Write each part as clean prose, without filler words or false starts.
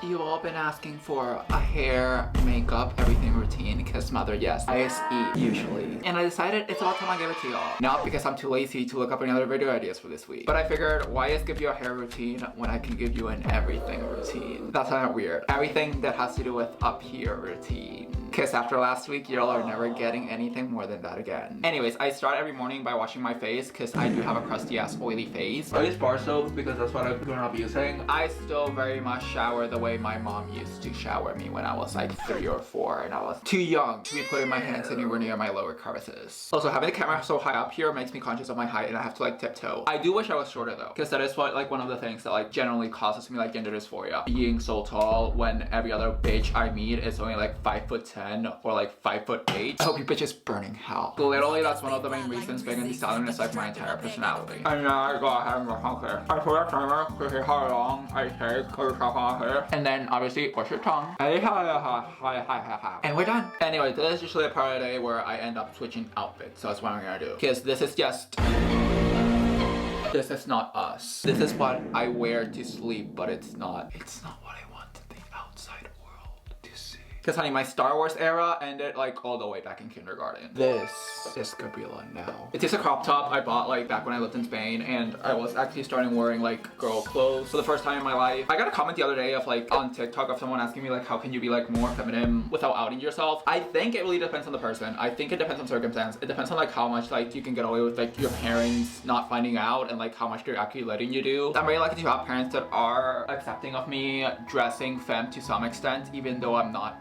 you've all been asking for a hair, makeup, everything routine because mother, yes, ISE usually. And I decided it's about time I give it to y'all. Not because I'm too lazy to look up any other video ideas for this week, but I figured why just give you a hair routine when I can give you an everything routine. That's kind of weird. Everything that has to do with up here routine. Because after last week, y'all are never getting anything more than that again. Anyways, I start every morning by washing my face because I do have a crusty ass oily face. I use bar soap because that's what I'm going to be using. I still very much shower the way my mom used to shower me when I was like 3 or 4 and I was too young to be putting my hands anywhere near my lower crevices. Also, having the camera so high up here makes me conscious of my height and I have to like tiptoe. I do wish I was shorter though, because that is what like one of the things that like generally causes me like gender dysphoria. Being so tall when every other bitch I meet is only like 5'10" or like 5'8". I hope you bitches burning hell. Literally, that's one of the main reasons being the stallion is like my entire personality. And now I go ahead and brush my hair. I put a timer to see how long I take to chop my hair. And then obviously brush your tongue. And we're done. Anyway, this is usually a part of the day where I end up switching outfits. So that's what I'm gonna do. Because this is just... This is not us. This is what I wear to sleep, but it's not. It's not what I want the outside world to see. Because honey, my Star Wars era ended like all the way back in kindergarten. This is Gabriela now. It's just a crop top I bought like back when I lived in Spain and I was actually starting wearing like girl clothes for the first time in my life. I got a comment the other day of like on TikTok of someone asking me like how can you be like more feminine without outing yourself. I think it really depends on the person. I think it depends on circumstance. It depends on like how much like you can get away with like your parents not finding out and like how much they're actually letting you do. I'm very lucky to have parents that are accepting of me dressing femme to some extent even though I'm not.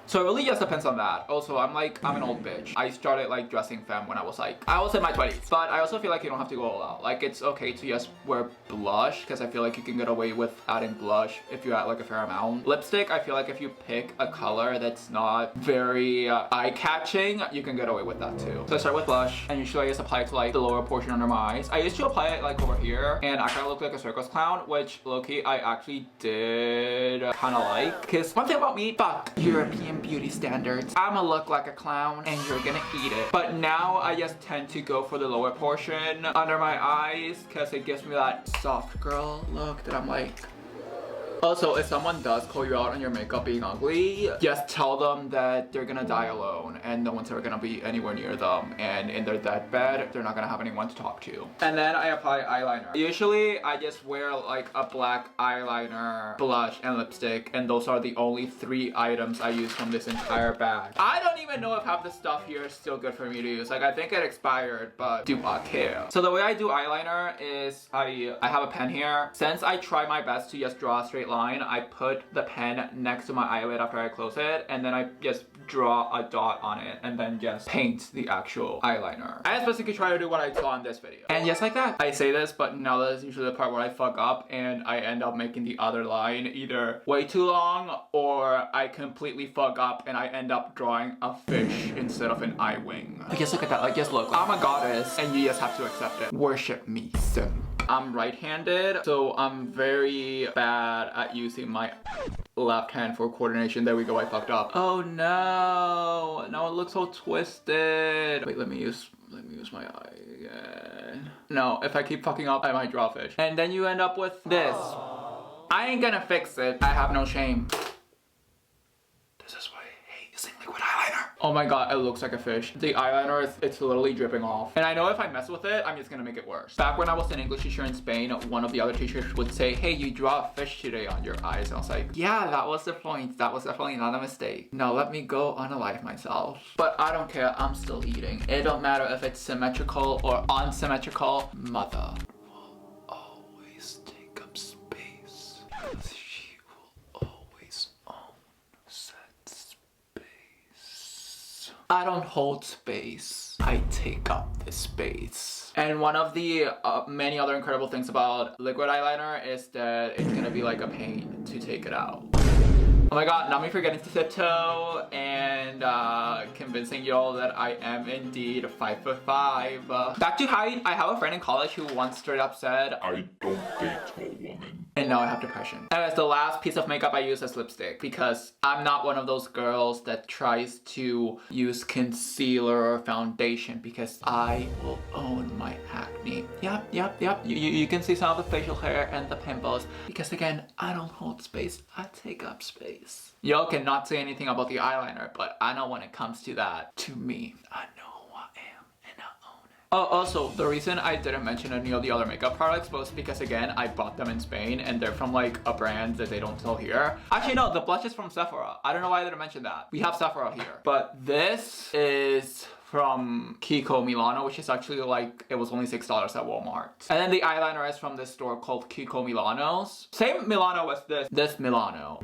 So it really just depends on that. Also, I'm an old bitch. I started like dressing femme when I was in my 20s. But I also feel like you don't have to go all out. Like it's okay to just wear blush because I feel like you can get away with adding blush if you add like a fair amount. Lipstick, I feel like if you pick a color that's not very eye-catching, you can get away with that too. So I start with blush and usually I just apply it to like the lower portion under my eyes. I used to apply it like over here and I kind of look like a circus clown, which low-key I actually did kind of like. Because one thing about me, fuck European beauty standards. I'ma look like a clown and you're gonna eat it. But now I just tend to go for the lower portion under my eyes because it gives me that soft girl look that I'm like. Also, if someone does call you out on your makeup being ugly, just tell them that they're gonna die alone and no one's ever gonna be anywhere near them. And in their deathbed, they're not gonna have anyone to talk to. And then I apply eyeliner. Usually, I just wear like a black eyeliner, blush, and lipstick. And those are the only 3 items I use from this entire bag. I don't even know if half the stuff here is still good for me to use. Like, I think it expired, but do I care? So the way I do eyeliner is I have a pen here. Since I try my best to just draw a straight line, I put the pen next to my eyelid after I close it and then I just draw a dot on it and then just paint the actual eyeliner. I just basically try to do what I saw in this video. And just like that. I say this, but now that is usually the part where I fuck up and I end up making the other line either way too long or I completely fuck up and I end up drawing a fish instead of an eye wing. Like, just look at that. Like, just look. I'm a goddess and you just have to accept it. Worship me, simp. I'm right-handed, so I'm very bad at using my left hand for coordination. There we go, I fucked up. Oh no, now it looks so twisted. Wait, let me use my eye again. No, if I keep fucking up, I might draw a fish. And then you end up with this. I ain't gonna fix it. I have no shame. This is why I hate using liquid eyeliner. Oh my god, it looks like a fish. The eyeliner, it's literally dripping off. And I know if I mess with it, I'm just gonna make it worse. Back when I was an English teacher in Spain, one of the other teachers would say, hey, you draw a fish today on your eyes. And I was like, yeah, that was the point. That was definitely not a mistake. Now let me go unalive myself. But I don't care, I'm still eating. It don't matter if it's symmetrical or unsymmetrical. Mother will always take up space because she will always own said space. I don't hold space. I take up the space. And one of the many other incredible things about liquid eyeliner is that it's gonna be like a pain to take it out. Oh my god, not me forgetting to tiptoe and convincing y'all that I am indeed 5'5". Back to height, I have a friend in college who once straight up said, I don't date tall women. And now I have depression. Anyways, the last piece of makeup I use is lipstick because I'm not one of those girls that tries to use concealer or foundation because I will own my acne. Yep. You can see some of the facial hair and the pimples because again, I don't hold space, I take up space. Y'all cannot say anything about the eyeliner, but I know when it comes to that, to me, I know. Oh, also, the reason I didn't mention any of the other makeup products was because, again, I bought them in Spain and they're from like a brand that they don't sell here. Actually, no, the blush is from Sephora. I don't know why I didn't mention that. We have Sephora here. But this is from Kiko Milano, which is actually like, it was only $6 at Walmart. And then the eyeliner is from this store called Kiko Milano's. Same Milano as this Milano.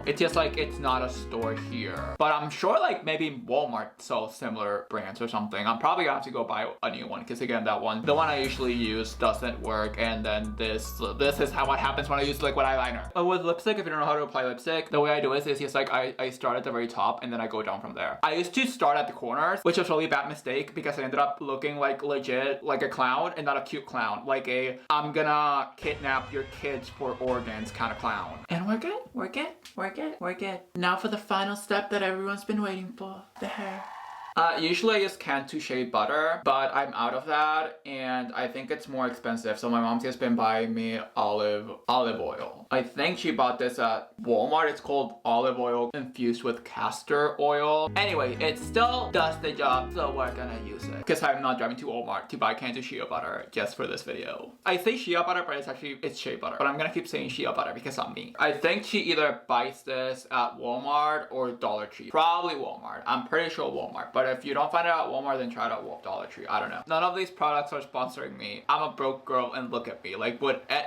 It's just like, it's not a store here. But I'm sure like maybe Walmart sells similar brands or something. I'm probably gonna have to go buy a new one because again, the one I usually use doesn't work. And then this is how it happens when I use liquid eyeliner. But with lipstick, if you don't know how to apply lipstick, the way I do it is just like, I start at the very top and then I go down from there. I used to start at the corners, which was really a bad mistake because I ended up looking like legit like a clown and not a cute clown, like a I'm gonna kidnap your kids for organs kind of clown. And we're good. Now for the final step that everyone's been waiting for, the hair. Usually I use canned shea butter, but I'm out of that and I think it's more expensive. So my mom's just been buying me olive oil. I think she bought this at Walmart. It's called olive oil infused with castor oil. Anyway, it still does the job, so we're gonna use it. Because I'm not driving to Walmart to buy canned shea butter just for this video. I say shea butter, but it's shea butter. But I'm gonna keep saying shea butter because I'm me. I think she either buys this at Walmart or Dollar Tree. Probably Walmart. I'm pretty sure Walmart. But if you don't find it at Walmart, then try it at Dollar Tree. I don't know. None of these products are sponsoring me. I'm a broke girl and look at me. Like,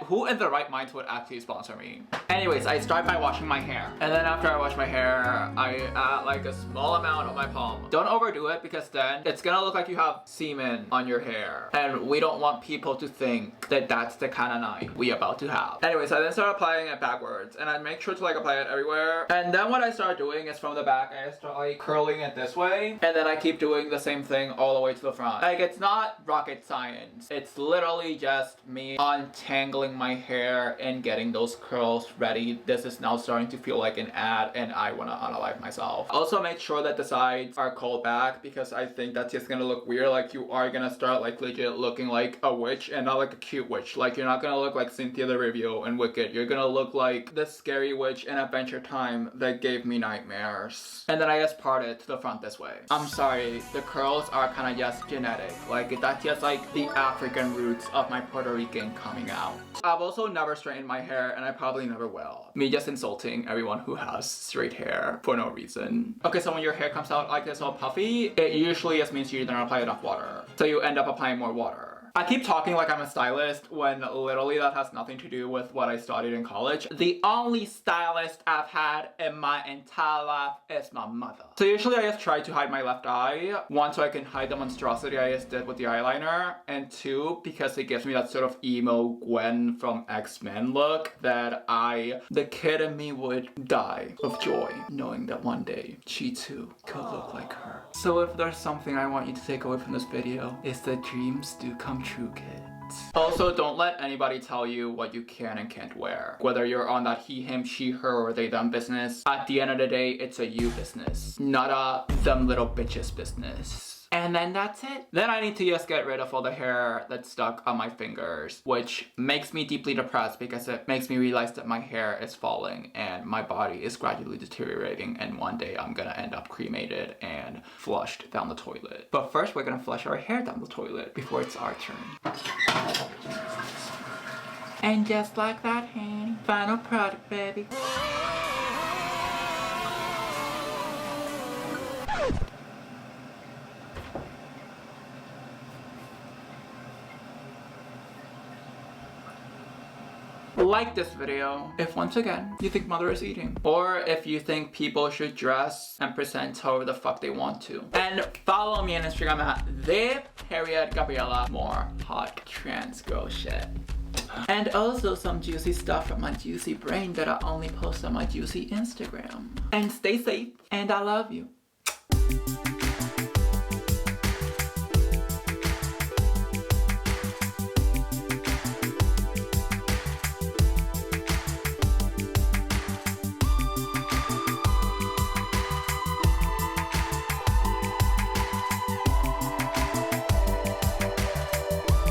who in the right mind would actually sponsor me? Anyways, I start by washing my hair. And then after I wash my hair, I add like a small amount on my palm. Don't overdo it because then it's gonna look like you have semen on your hair. And we don't want people to think that that's the kind of night we about to have. Anyways, I then start applying it backwards. And I make sure to like apply it everywhere. And then what I start doing is from the back, I start like curling it this way. And then I keep doing the same thing all the way to the front. Like, it's not rocket science. It's literally just me untangling my hair and getting those curls ready. This is now starting to feel like an ad and I want to unalive myself. Also make sure that the sides are curled back because I think that's just gonna look weird. Like, you are gonna start like legit looking like a witch and not like a cute witch. Like, you're not gonna look like Cynthia the Review in Wicked. You're gonna look like the scary witch in Adventure Time that gave me nightmares. And then I just part it to the front this way. I'm sorry, the curls are kind of just genetic. Like, that's just like the African roots of my Puerto Rican coming out. I've also never straightened my hair and I probably never will. Me just insulting everyone who has straight hair for no reason. Okay, so when your hair comes out like this all puffy, it usually just means you didn't apply enough water. So you end up applying more water. I keep talking like I'm a stylist when literally that has nothing to do with what I studied in college. The only stylist I've had in my entire life is my mother. So usually I just try to hide my left eye. One, so I can hide the monstrosity I just did with the eyeliner. And two, because it gives me that sort of emo Gwen from X-Men look that the kid in me would die of joy knowing that one day she too could look like her. So if there's something I want you to take away from this video, it's that dreams do come true, kids. Also, don't let anybody tell you what you can and can't wear. Whether you're on that he, him, she, her, or they, them business, at the end of the day, it's a you business, not a them little bitches business. And then that's it. Then I need to just get rid of all the hair that's stuck on my fingers, which makes me deeply depressed because it makes me realize that my hair is falling and my body is gradually deteriorating and one day I'm gonna end up cremated and flushed down the toilet. But first we're gonna flush our hair down the toilet before it's our turn. And just like that, honey, final product, baby. Like this video if once again you think mother is eating, or if you think people should dress and present however the fuck they want to. And follow me on Instagram at @Gabriella. More hot trans girl shit. And also some juicy stuff from my juicy brain that I only post on my juicy Instagram. And stay safe and I love you.